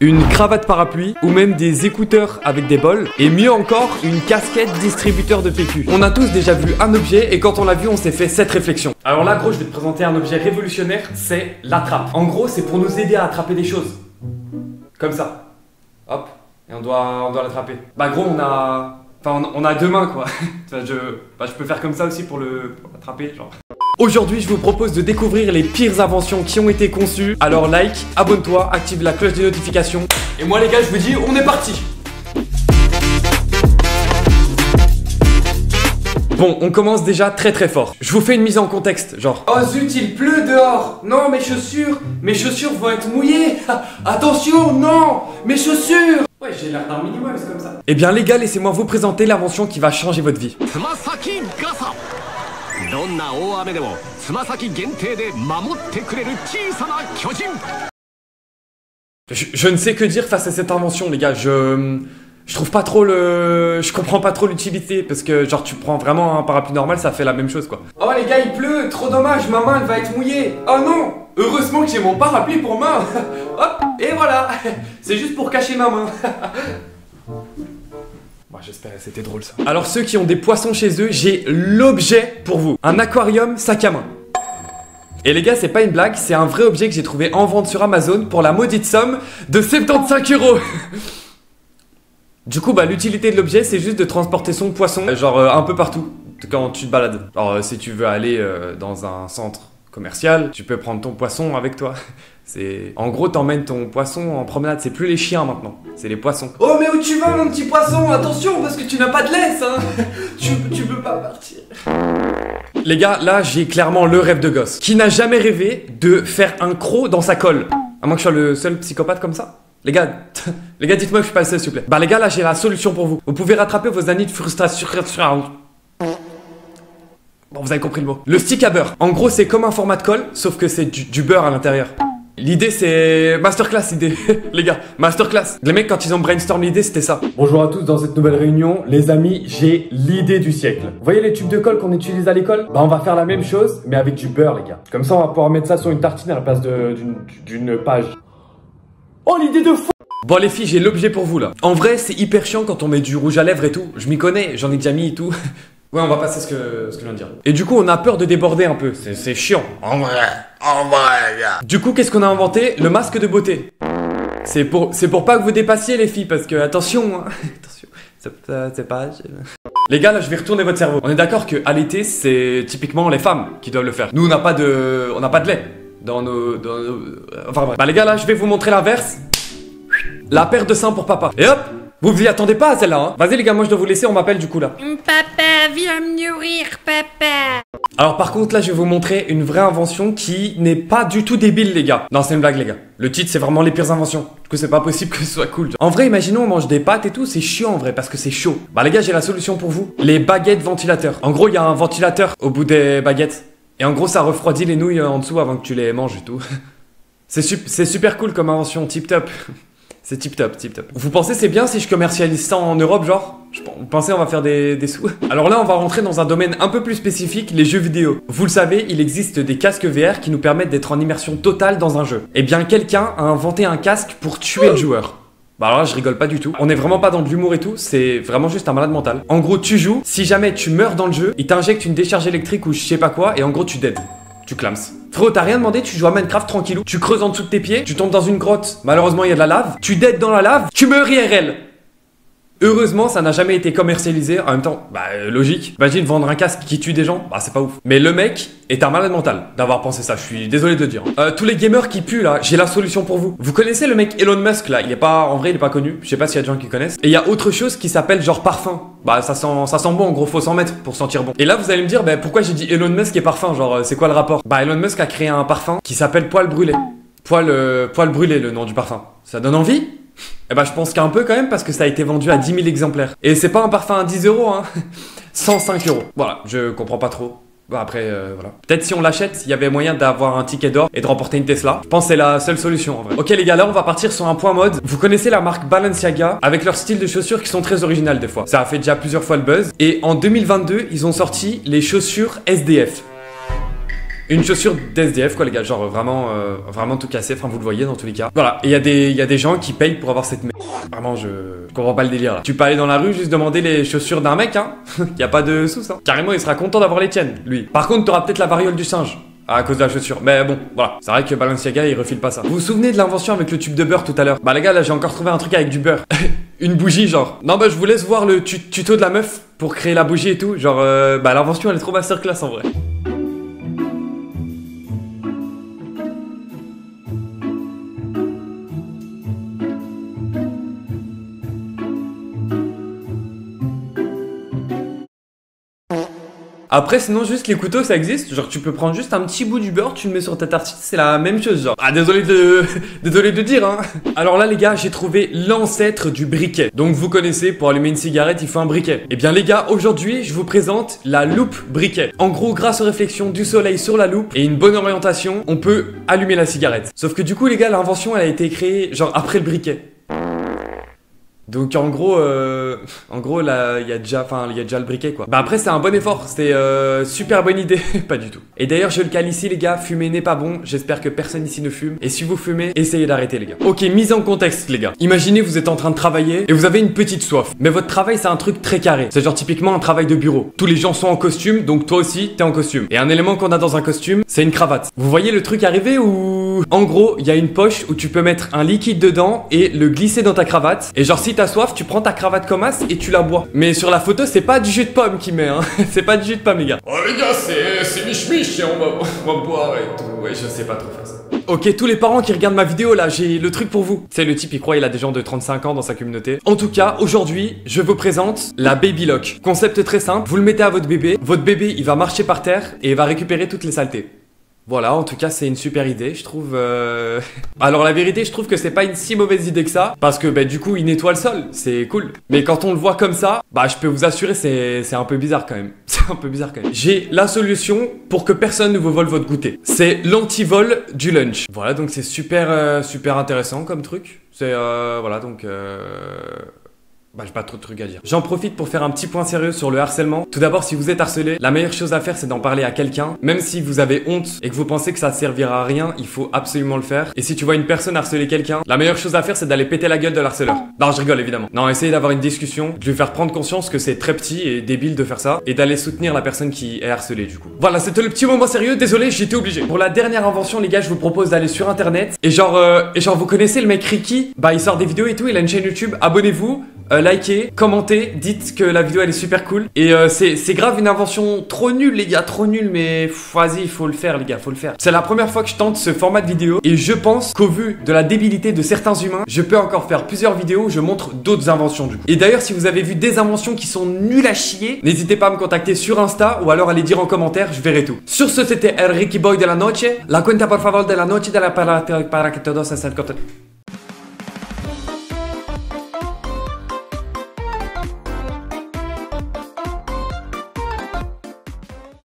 Une cravate parapluie ou même des écouteurs avec des bols et mieux encore une casquette distributeur de PQ. On a tous déjà vu un objet et quand on l'a vu on s'est fait cette réflexion. Alors là gros je vais te présenter un objet révolutionnaire, c'est la trappe. En gros c'est pour nous aider à attraper des choses. Comme ça. Hop. Et on doit l'attraper. Bah gros on a deux mains quoi. je peux faire comme ça aussi pour l'attraper genre. Aujourd'hui, je vous propose de découvrir les pires inventions qui ont été conçues. Alors like, abonne-toi, active la cloche des notifications. Et moi les gars, je vous dis, on est parti. Bon, on commence déjà très fort. Je vous fais une mise en contexte, genre. Oh zut, il pleut dehors. Non, mes chaussures vont être mouillées. Attention, non, mes chaussures. Ouais, j'ai l'air d'un minimum, c'est comme ça. Eh bien les gars, laissez-moi vous présenter l'invention qui va changer votre vie. Je ne sais que dire face à cette invention les gars, je trouve pas trop je comprends pas trop l'utilité parce que genre tu prends vraiment un parapluie normal ça fait la même chose quoi. Oh les gars il pleut, trop dommage, ma main elle va être mouillée. Oh non, heureusement que j'ai mon parapluie pour main. Hop, et voilà, c'est juste pour cacher ma main. J'espérais, c'était drôle ça. Alors ceux qui ont des poissons chez eux, j'ai l'objet pour vous. Un aquarium sac à main. Et les gars, c'est pas une blague, c'est un vrai objet que j'ai trouvé en vente sur Amazon pour la maudite somme de 75 €. Du coup, bah l'utilité de l'objet, c'est juste de transporter son poisson, genre un peu partout, quand tu te balades. Alors si tu veux aller dans un centre commercial, tu peux prendre ton poisson avec toi. En gros, t'emmènes ton poisson en promenade, c'est plus les chiens maintenant, c'est les poissons. Oh mais où tu vas mon petit poisson? Attention parce que tu n'as pas de laisse hein. Tu peux pas partir. Les gars, là j'ai clairement le rêve de gosse. Qui n'a jamais rêvé de faire un croc dans sa colle? À moins que je sois le seul psychopathe comme ça. Les gars, dites-moi que je suis pas le seul s'il vous plaît. Bah les gars, là j'ai la solution pour vous. Vous pouvez rattraper vos années de frustration. Bon, vous avez compris le mot. Le stick à beurre. En gros, c'est comme un format de colle, sauf que c'est du beurre à l'intérieur. L'idée c'est... Masterclass l'idée, les gars, masterclass. Les mecs quand ils ont brainstorm l'idée c'était ça. Bonjour à tous dans cette nouvelle réunion, les amis, j'ai l'idée du siècle. Vous voyez les tubes de colle qu'on utilise à l'école? Bah on va faire la même chose mais avec du beurre les gars. Comme ça on va pouvoir mettre ça sur une tartine à la place d'une page. Oh l'idée de fou! Bon les filles, j'ai l'objet pour vous là. En vrai c'est hyper chiant quand on met du rouge à lèvres et tout. Je m'y connais, j'en ai déjà mis et tout. Ouais, on va passer ce que je viens de dire. Et du coup, on a peur de déborder un peu. C'est chiant. En vrai. Du coup, qu'est-ce qu'on a inventé? Le masque de beauté. C'est pour pas que vous dépassiez les filles, parce que attention, hein. Attention, c'est pas. Les gars, là, je vais retourner votre cerveau. On est d'accord que à l'été, c'est typiquement les femmes qui doivent le faire. Nous, on n'a pas de lait dans nos. Enfin bref. Bah les gars, là, je vais vous montrer l'inverse. La paire de seins pour papa. Et hop. Vous vous y attendez pas à celle-là hein. Vas-y les gars, moi je dois vous laisser, on m'appelle du coup là. Papa, viens me nourrir, papa. Alors par contre là je vais vous montrer une vraie invention qui n'est pas du tout débile les gars. Non c'est une blague les gars. Le titre c'est vraiment les pires inventions. Du coup c'est pas possible que ce soit cool. En vrai imaginons on mange des pâtes et tout, c'est chiant en vrai parce que c'est chaud. Bah les gars j'ai la solution pour vous. Les baguettes ventilateurs. En gros il y a un ventilateur au bout des baguettes. Et en gros ça refroidit les nouilles en dessous avant que tu les manges et tout. C'est super cool comme invention, tip top. C'est tip top. Vous pensez c'est bien si je commercialise ça en Europe genre? Vous pensez on va faire des sous? Alors là on va rentrer dans un domaine un peu plus spécifique, les jeux vidéo. Vous le savez, il existe des casques VR qui nous permettent d'être en immersion totale dans un jeu. Eh bien quelqu'un a inventé un casque pour tuer le joueur. Bah alors là je rigole pas du tout. On est vraiment pas dans de l'humour et tout, c'est vraiment juste un malade mental. En gros tu joues, si jamais tu meurs dans le jeu, il t'injecte une décharge électrique ou je sais pas quoi et en gros tu dead. Tu clames. Frérot, t'as rien demandé, tu joues à Minecraft tranquillou, tu creuses en dessous de tes pieds, tu tombes dans une grotte, malheureusement il y a de la lave, tu dead dans la lave, tu meurs IRL. Heureusement, ça n'a jamais été commercialisé, en même temps, bah logique. Imagine vendre un casque qui tue des gens, bah c'est pas ouf. Mais le mec est un malade mental d'avoir pensé ça, je suis désolé de le dire. Tous les gamers qui puent là, j'ai la solution pour vous. Vous connaissez le mec Elon Musk là, en vrai il est pas connu, je sais pas s'il y a des gens qui connaissent. Et il y a autre chose qui s'appelle genre parfum. Bah ça sent bon, en gros faut s'en mettre pour sentir bon. Et là vous allez me dire, bah pourquoi j'ai dit Elon Musk et parfum, genre c'est quoi le rapport? Bah Elon Musk a créé un parfum qui s'appelle poil brûlé. Poil brûlé le nom du parfum. Ça donne envie? Eh bah je pense qu'un peu quand même parce que ça a été vendu à 10 000 exemplaires. Et c'est pas un parfum à 10 € hein. 105 €. Voilà, je comprends pas trop. Bah après voilà. Peut-être si on l'achète, il y avait moyen d'avoir un ticket d'or et de remporter une Tesla. Je pense que c'est la seule solution en vrai. Ok les gars, là on va partir sur un point mode. Vous connaissez la marque Balenciaga avec leur style de chaussures qui sont très originales des fois. Ça a fait déjà plusieurs fois le buzz. Et en 2022, ils ont sorti les chaussures SDF. Une chaussure d'SDF quoi les gars, genre vraiment tout cassé, enfin vous le voyez dans tous les cas. Voilà, et il y a des gens qui payent pour avoir cette merde. Vraiment je comprends pas le délire là. Tu peux aller dans la rue juste demander les chaussures d'un mec hein. Y a pas de sous hein. Carrément il sera content d'avoir les tiennes, lui. Par contre t'auras peut-être la variole du singe. À cause de la chaussure. Mais bon, voilà. C'est vrai que Balenciaga, il refile pas ça. Vous vous souvenez de l'invention avec le tube de beurre tout à l'heure? Bah les gars, là j'ai encore trouvé un truc avec du beurre. Une bougie genre. Non bah je vous laisse voir le tuto de la meuf pour créer la bougie et tout. Genre, bah l'invention elle est trop masterclass en vrai. Après, sinon, juste les couteaux, ça existe. Genre, tu peux prendre juste un petit bout du beurre, tu le mets sur ta tartine, c'est la même chose, genre. Ah, désolé de dire, hein. Alors là, les gars, j'ai trouvé l'ancêtre du briquet. Donc, vous connaissez, pour allumer une cigarette, il faut un briquet. Eh bien, les gars, aujourd'hui, je vous présente la loupe briquet. En gros, grâce aux réflexions du soleil sur la loupe et une bonne orientation, on peut allumer la cigarette. Sauf que du coup, les gars, l'invention, elle a été créée, genre, après le briquet. Donc en gros là il y a déjà le briquet quoi. Bah après c'est un bon effort, c'est super bonne idée, pas du tout. Et d'ailleurs je le cale ici les gars, fumer n'est pas bon, j'espère que personne ici ne fume. Et si vous fumez, essayez d'arrêter les gars. Ok, mise en contexte les gars. Imaginez vous êtes en train de travailler et vous avez une petite soif. Mais votre travail c'est un truc très carré, c'est genre typiquement un travail de bureau. Tous les gens sont en costume, donc toi aussi t'es en costume. Et un élément qu'on a dans un costume, c'est une cravate. Vous voyez le truc arriver ou... En gros, il y a une poche où tu peux mettre un liquide dedans et le glisser dans ta cravate. Et genre si t'as soif, tu prends ta cravate comme as et tu la bois. Mais sur la photo, c'est pas du jus de pomme qu'il met, hein. C'est pas du jus de pomme, les gars. Oh, les gars, c'est mich-mich, on va boire et tout. Ouais, je sais pas trop faire ça. Ok, tous les parents qui regardent ma vidéo, là, j'ai le truc pour vous. C'est le type, il croit il a des gens de 35 ans dans sa communauté. En tout cas, aujourd'hui, je vous présente la Baby Lock. Concept très simple, vous le mettez à votre bébé, il va marcher par terre et il va récupérer toutes les saletés. Voilà, en tout cas, c'est une super idée, je trouve. Alors, la vérité, je trouve que c'est pas une si mauvaise idée que ça, parce que, bah, du coup, il nettoie le sol, c'est cool. Mais quand on le voit comme ça, bah, je peux vous assurer, c'est un peu bizarre quand même. C'est un peu bizarre quand même. J'ai la solution pour que personne ne vous vole votre goûter. C'est l'anti-vol du lunch. Voilà, donc c'est super, super intéressant comme truc. C'est, voilà, donc, bah j'ai pas trop de trucs à dire. J'en profite pour faire un petit point sérieux sur le harcèlement. Tout d'abord, si vous êtes harcelé, la meilleure chose à faire c'est d'en parler à quelqu'un. Même si vous avez honte et que vous pensez que ça servira à rien, il faut absolument le faire. Et si tu vois une personne harceler quelqu'un, la meilleure chose à faire c'est d'aller péter la gueule de l'harceleur. Non, je rigole évidemment. Non, essayez d'avoir une discussion, de lui faire prendre conscience que c'est très petit et débile de faire ça et d'aller soutenir la personne qui est harcelée du coup. Voilà, c'était le petit moment sérieux, désolé, j'étais obligé. Pour la dernière invention les gars, je vous propose d'aller sur internet et genre vous connaissez le mec Ricky? Bah il sort des vidéos et tout, il a une chaîne YouTube, abonnez-vous. Likez, commentez, dites que la vidéo elle est super cool. Et c'est grave une invention trop nulle les gars, trop nulle, mais vas-y, il faut le faire les gars, faut le faire. C'est la première fois que je tente ce format de vidéo et je pense qu'au vu de la débilité de certains humains, je peux encore faire plusieurs vidéos où je montre d'autres inventions du coup. Et d'ailleurs si vous avez vu des inventions qui sont nulles à chier, n'hésitez pas à me contacter sur Insta ou alors à les dire en commentaire, je verrai tout. Sur ce, c'était el Ricky Boy de la noche. La cuenta por favor de la noche de la para que todos se acerquen.